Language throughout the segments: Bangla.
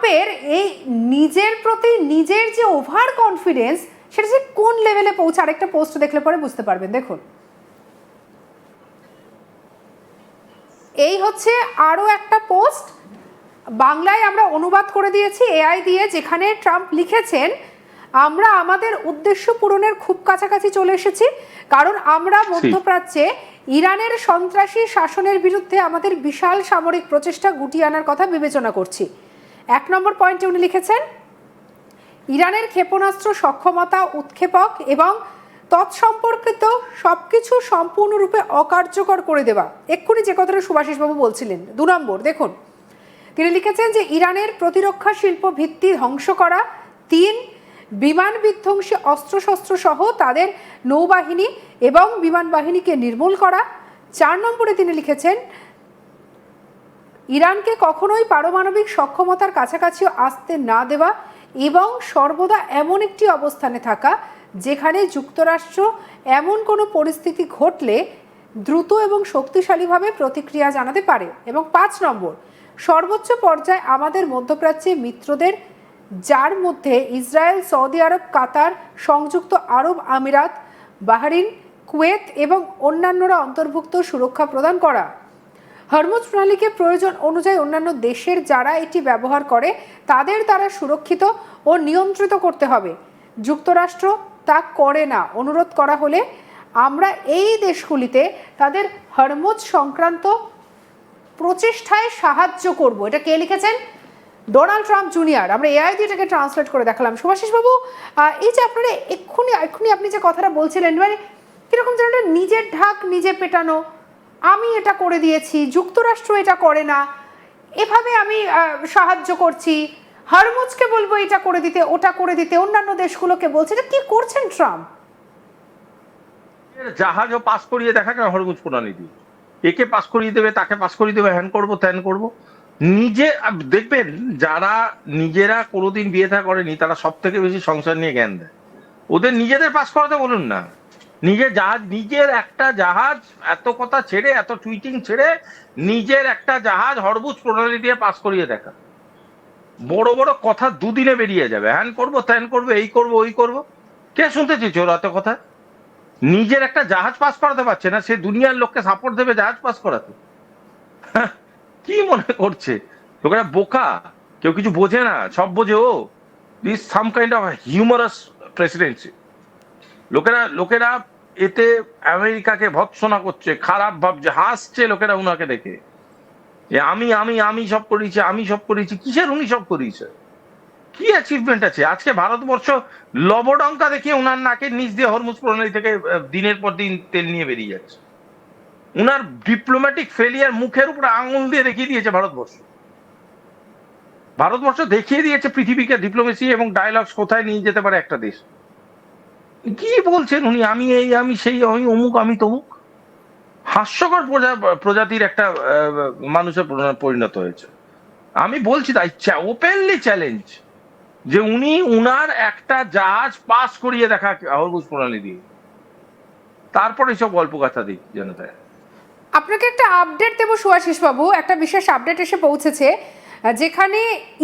ট্রাম্পের এই নিজের প্রতি নিজের যে ওভার কনফিডেন্স, সেটা যে কোন লেভেলে পৌঁছে আরেকটা পোস্ট দেখলে পরে বুঝতে পারবেন। দেখুন, এই হচ্ছে আরও একটা পোস্ট, বাংলায় আমরা অনুবাদ করে দিয়েছি এআই দিয়ে, যেখানে ট্রাম্প লিখেছেন, আমরা আমাদের উদ্দেশ্য পূরণের খুব কাছাকাছি চলে এসেছি, কারণ আমরা মধ্যপ্রাচ্যে ইরানের সন্ত্রাসী শাসনের বিরুদ্ধে আমাদের বিশাল সামরিক প্রচেষ্টা গুটিয়ে আনার কথা বিবেচনা করছি। 1 নম্বর পয়েন্টে উনি লিখেছেন, ইরানের ক্ষেপণাস্ত্র সক্ষমতা, উৎক্ষেপক এবং তৎসম্পর্কিত সবকিছু সম্পূর্ণরূপে অকার্যকর করে দেওয়া। এক্ষুনি যে কথাটা সুভাষিসবাবু বলছিলেন। 2 নম্বর দেখুন, তিনি লিখেছেন যে ইরানের প্রতিরক্ষা শিল্প ভিত্তি ধ্বংস করা। 3, বিমান বিধ্বংসী অস্ত্রশস্ত্র সহ তাদের নৌবাহিনী এবং বিমান বাহিনীকে নির্মূল করা। 4 নম্বরে তিনি লিখেছেন, ইরানকে কখনোই পারমাণবিক সক্ষমতার কাছাকাছিও আসতে না দেওয়া এবং সর্বদা এমন একটি অবস্থানে থাকা যেখানে যুক্তরাষ্ট্র এমন কোনো পরিস্থিতি ঘটলে দ্রুত এবং শক্তিশালীভাবে প্রতিক্রিয়া জানাতে পারে। এবং 5 নম্বর, সর্বোচ্চ পর্যায়ে আমাদের মধ্যপ্রাচ্যে মিত্রদের, যার মধ্যে ইসরায়েল, সৌদি আরব, কাতার, সংযুক্ত আরব আমিরাত, বাহরিন, কুয়েত এবং অন্যান্যরা অন্তর্ভুক্ত, সুরক্ষা প্রদান করা। হরমুজ প্রণালীকে প্রয়োজন অনুযায়ী অন্যান্য দেশের যারা এটি ব্যবহার করে তাদের দ্বারা সুরক্ষিত ও নিয়ন্ত্রিত করতে হবে। যুক্তরাষ্ট্র তা করে না। অনুরোধ করা হলে আমরা এই দেশগুলিতে তাদের হরমুজ সংক্রান্ত প্রচেষ্টায় সাহায্য করব। এটা কে লিখেছেন? Donald Trump junior. আমরা এআই দিয়ে এটাকে ট্রান্সলেট করে দেখালাম। সুভাষিস বাবু, এই যে আপনারা এক্ষুনি আপনি যে কথাটা বলছিলেন, মানে কিরকম যেন নিজের ঢাক নিজে পেটানো, আমি এটা করে দিয়েছি, যুক্তরাষ্ট্র এটা করে না, এভাবে আমি সাহায্য করছি, হরমুজকে বলবো এটা করে দিতে, ওটা করে দিতে, অন্যান্য দেশগুলোকে বলছে। এটা কি করছেন ট্রাম্প? জাহাজও পাস করিয়ে দেখা যায় হরমুজ প্রণালী দিয়ে, একে পাস করিয়ে দেবে, তাকে পাস করিয়ে দেবে, হ্যান করবো ত্যান করবো। নিজে দেখবেন, যারা নিজেরা কোনোদিন বিয়ে থা করেনি তারা সব থেকে বেশি সংসার নিয়ে জ্ঞান দেয়। ওদের নিজেদের পাস করাতে বলুন না। নিজের একটা জাহাজ, এত কথা ছেড়ে, এত টুইটিং ছেড়ে, নিজের একটা জাহাজ হরমুজ প্রণালী দিয়ে পাস করিয়ে দেখা। বড় বড় কথা দুদিনে বেরিয়ে যাবে, হ্যান করবো ত্যান করবো, এই করবো ওই করবো। কে শুনতে চেয়েছে ওর এত কথা? নিজের একটা জাহাজ পাস করাতে পারছে না, সে দুনিয়ার লোককে সাপোর্ট দেবে জাহাজ পাস করাতে? কি মনে করছে? লোকেরা বোকা, কেউ কিছু বোঝে না, সব বোঝে ও। This some kind of humorous presidency. লোকেরা এতে আমেরিকাকে ভৎসনা করছে, খারাপ ভাবছে, হাসছে লোকেরা উনাকে দেখে, যে আমি সব করেছি, আমি সব করেছি। কিসের উনি সব করেছে? কি অ্যাচিভমেন্ট আছে? আজকে ভারতবর্ষ লবডঙ্কা দেখিয়ে উনার নাকের নিচ দিয়ে হরমুজ প্রণালী থেকে দিনের পর দিন তেল নিয়ে বেরিয়ে যাচ্ছে। উনার ডিপ্লোম্যাটিক ফেলিয়ার মুখের উপরে আঙুল দিয়ে দেখিয়ে দিয়েছে ভারতবর্ষ দেখিয়ে দিয়েছে পৃথিবীকে ডিপ্লোমেসি এবং ডায়ালগস কোথায় নিয়ে যেতে পারে একটা দেশ। কি বলছেন উনি? আমি এই, আমি সেই, আমি অমুক, আমি তমুক। হাস্যকর প্রজাতির একটা মানুষের পরিণত হয়েছে। আমি বলছি তাই, ওপেনলি চ্যালেঞ্জ যে উনার একটা জাহাজ পাস করিয়ে দেখা হরমুজ প্রণালী দিয়ে, তারপরে সব গল্প কথা দিই জনতায়। আপনাকে একটা আপডেট দেবো সুভাষিস বাবু। একটা বিশেষ আপডেট এসে পৌঁছেছে, যেখানে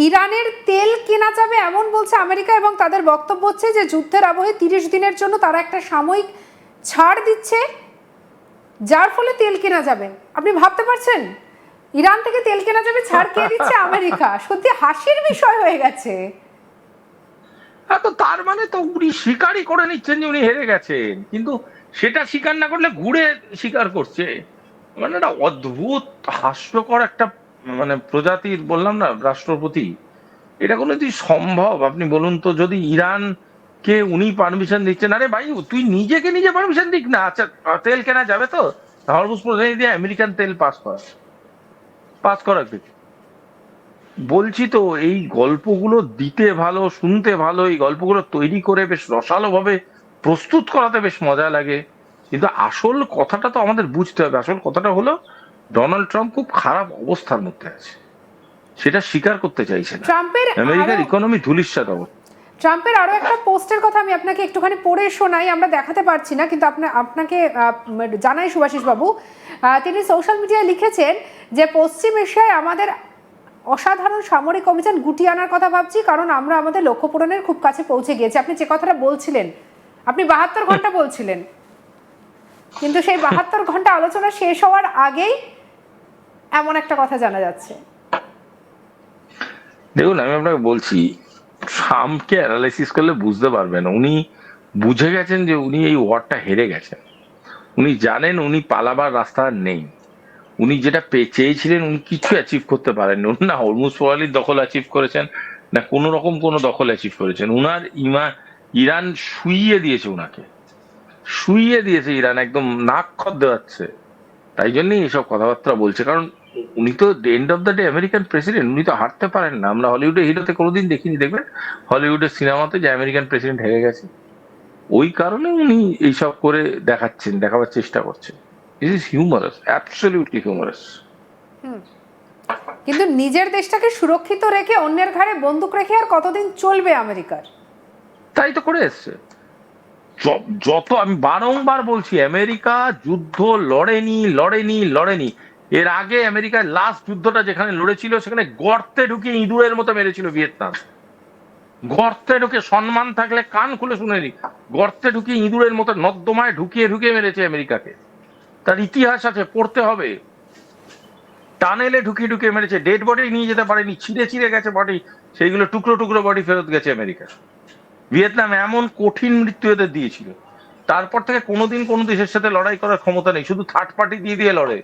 ইরানের তেল কেনা যাবে এমন বলছে আমেরিকা, এবং তাদের বক্তব্য হচ্ছে যে যুদ্ধের আবহে 30 দিনের জন্য তারা একটা সাময়িক ছাড় দিচ্ছে, যার ফলে তেল কেনা যাবে। আপনি ভাবতে পারছেন, ইরান থেকে তেল কেনা যাবে, ছাড় কে দিচ্ছে? আমেরিকা। সত্যি হাসির বিষয় হয়ে গেছে। হ্যাঁ, তো তার মানে তো উনি স্বীকারই করে নিচ্ছেন যে উনি হেরে গেছেন, কিন্তু সেটা স্বীকার না করলে ঘুরে স্বীকার করছে। মানে একটা অদ্ভুত হাস্যকর একটা প্রজাতির, বললাম না, রাষ্ট্রপতি। এটা কোনো যদি সম্ভব? আপনি বলুন তো, যদি ইরানকে উনি পারমিশন দিচ্ছেন, আরে ভাই তুই নিজেকে নিজে পারমিশন দিক না। আচ্ছা, তেল কেনা যাবে তো হরমুজ প্রণালী দিয়ে আমেরিকান তেল পাস করা বলছি তো। এই গল্পগুলো দিতে ভালো, শুনতে ভালো, এই গল্পগুলো তৈরি করে বেশ রসালো ভাবে প্রস্তুত করাতে বেশ মজা লাগে, কিন্তু আসল কথাটা তো আমাদের বুঝতে হবে। আসল কথাটা হলো, ডোনাল্ড ট্রাম্প খুব খারাপ অবস্থার মধ্যে আছে, সেটা স্বীকার করতে চাইছে না। আমেরিকার ইকোনমি ধূলিসাৎ অবস্থা। ট্রাম্পের আরো একটা পোস্টের কথা আমি আপনাকে একটুখানি পড়ে শোনাই, আমরা দেখাতে পারছি না, কিন্তু আপনাকে জানাই সুভাষিস বাবু। তিনি সোশ্যাল মিডিয়ায় লিখেছেন যে পশ্চিম এশিয়ায় আমাদের অসাধারণ সামরিক অভিযান গুটিয়ে আনার কথা ভাবছি, কারণ আমরা আমাদের লক্ষ্য পূরণের খুব কাছে পৌঁছে গিয়েছি। আপনি যে কথাটা বলছিলেন, আপনি 72 ঘন্টা বলছিলেন, কিন্তু সেই 72 ঘন্টা আলোচনা শেষ হওয়ার আগেই এমন একটা কথা জানা যাচ্ছে। দেখুন, আমি আপনাকে বলছি, ট্রাম্পকে অ্যানালাইসিস করলে বুঝতে পারবেন উনি বুঝে গেছেন যে উনি এই ওয়ারটা হেরে গেছেন। উনি জানেন উনি পালাবার রাস্তা আর নেই। উনি যেটা চেয়েছিলেন উনি কিছু অ্যাচিভ করতে পারেননি। উনি না হরমুজ প্রণালীর দখল অ্যাচিভ করেছেন, না কোনো রকম কোনো দখল অ্যাচিভ করেছেন। উনার ইরান শুইয়ে দিয়েছে, উনাকে শুইয়ে দিয়েছে ইরান, একদম নাক খত দেওয়াচ্ছে। তাই জন্যই এসব কথাবার্তা বলছে, কারণ উনি তো end of the day American president, উনি তো হারতে পারেন না। আমরা হলিউডের হিরোতে কোনোদিন দেখিনি, দেখবেন হলিউডের সিনেমাতে যে আমেরিকান প্রেসিডেন্ট হেরে গেছে, ওই কারণে উনি এইসব করে দেখাচ্ছেন, দেখাবার চেষ্টা করছেন। This is humorous, absolutely humorous. কিন্তু নিজের দেশটাকে সুরক্ষিত রেখে অন্যের ঘাড়ে বন্দুক রেখে আর কতদিন চলবে আমেরিকার? তাই তো করে এসছে। যত আমি বারংবার বলছি, আমেরিকা যুদ্ধ লড়েনি। এর আগে আমেরিকার লাস্ট যুদ্ধটা যেখানে লড়েছিল সেখানে গর্তে ঢুকে ইঁদুরের মতো মেরেছিল ভিয়েতনাম। গর্তে ঢুকে, সম্মান থাকলে কান খুলে শুনে নি, গর্তে ঢুকে ইঁদুরের মতো নর্দমায় ঢুকিয়ে মেরেছে আমেরিকাকে। তার ইতিহাস আছে, পড়তে হবে। টানেলে ঢুকিয়ে মেরেছে, ডেড বডি নিয়ে যেতে পারেনি, ছিঁড়ে গেছে বডি, সেইগুলো টুকরো বডি ফেরত গেছে আমেরিকা। ভিয়েতনাম এমন কঠিন মৃত্যু এদের দিয়েছিল, তারপর থেকে কোনোদিন কোনো দেশের সাথে লড়াই করার ক্ষমতা নেই, শুধু থার্ড পার্টি দিয়ে লড়ে।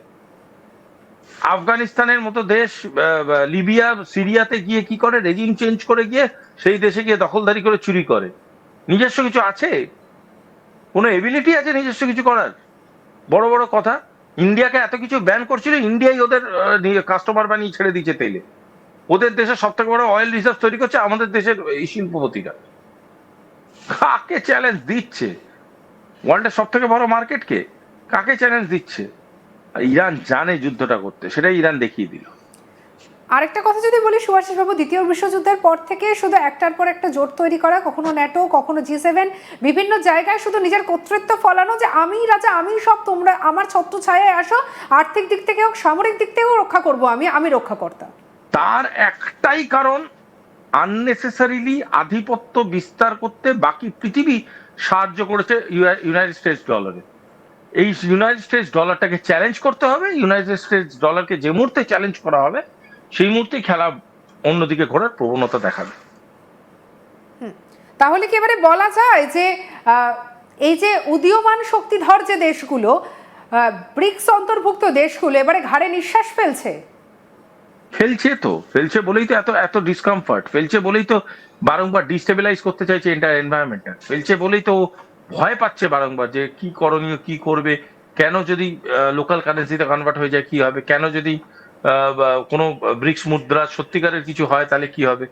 আফগানিস্তানের মতো দেশ, লিবিয়া, সিরিয়াতে গিয়ে কি করে, রেজিম চেঞ্জ করে গিয়ে সেই দেশে গিয়ে দখলদারি করে চুরি করে। নিজস্ব কিছু আছে? কোনো এবিলিটি আছে নিজস্ব কিছু করার? বড় কথা, ইন্ডিয়াকে এত কিছু ব্যান করছিল, ইন্ডিয়াই ওদের কাস্টমার বানিয়ে ছেড়ে দিচ্ছে তেলে। ওদের দেশে সব থেকে বড় অয়েল রিজার্ভ তৈরি করছে আমাদের দেশের এই শিল্পপতিরা। কাকে চ্যালেঞ্জ দিচ্ছে? ওয়ার্ল্ডের সব থেকে বড় মার্কেটকে কাকে চ্যালেঞ্জ দিচ্ছে? ইরান জানে যুদ্ধটা করতে, সেটাই ইরান দেখিয়ে দিল। আরেকটা কথা যদি বলি সুভাষিস বাবু, দ্বিতীয় বিশ্বযুদ্ধের পর থেকে শুধু একটার পর একটা জোট তৈরি করা, কখনো ন্যাটো, কখনো G7, বিভিন্ন জায়গায় শুধু নিজের কর্তৃত্ব ফলানো, যে আমি রাজা, আমি সব, তোমরা আমার ছত্র ছায়ায় আসো, আর্থিক দিক থেকে হোক, সামরিক দিক থেকেও রক্ষা করবো, আমি রক্ষাকর্তা। তার একটাই কারণ, আননেসেসারিলি আধিপত্য বিস্তার করতে বাকি পৃথিবী সাহায্য করেছে ইউনাইটেড স্টেটস ডলারে। এই ইউনাইটেড স্টেটস ডলারটাকে চ্যালেঞ্জ করতে হবে। ইউনাইটেড স্টেটস ডলারকে যে মুহূর্তে চ্যালেঞ্জ করা হবে, সেই মুহূর্তে খেলা অন্যদিকে ঘোরার প্রবণতা দেখাবে। তাহলে কি এবারে বলা যায় যে এই যে উদীয়মান শক্তিধর যে দেশগুলো, ব্রিক্স অন্তর্ভুক্ত দেশগুলো এবারে ঘাড়ে নিঃশ্বাস ফেলছে? ফেলছে বলেই তো এত ডিসকমফর্ট, ফেলছে বলেই তো বারংবার ডিস্টেবিলাইজ করতে চাইছে এন্টায়ার এনভায়রনমেন্টটা, ফেলছে বলেই তো ভয় পাচ্ছে বারংবার যে কি করণীয়, কি করবে, কেন যদি লোকাল কারেন্সিতে কনভার্ট হয়ে যায় কি হবে, কেন যদি কোনো ব্রিক্স মুদ্রা সত্যিকারের কিছু হয় তাহলে কি হবে।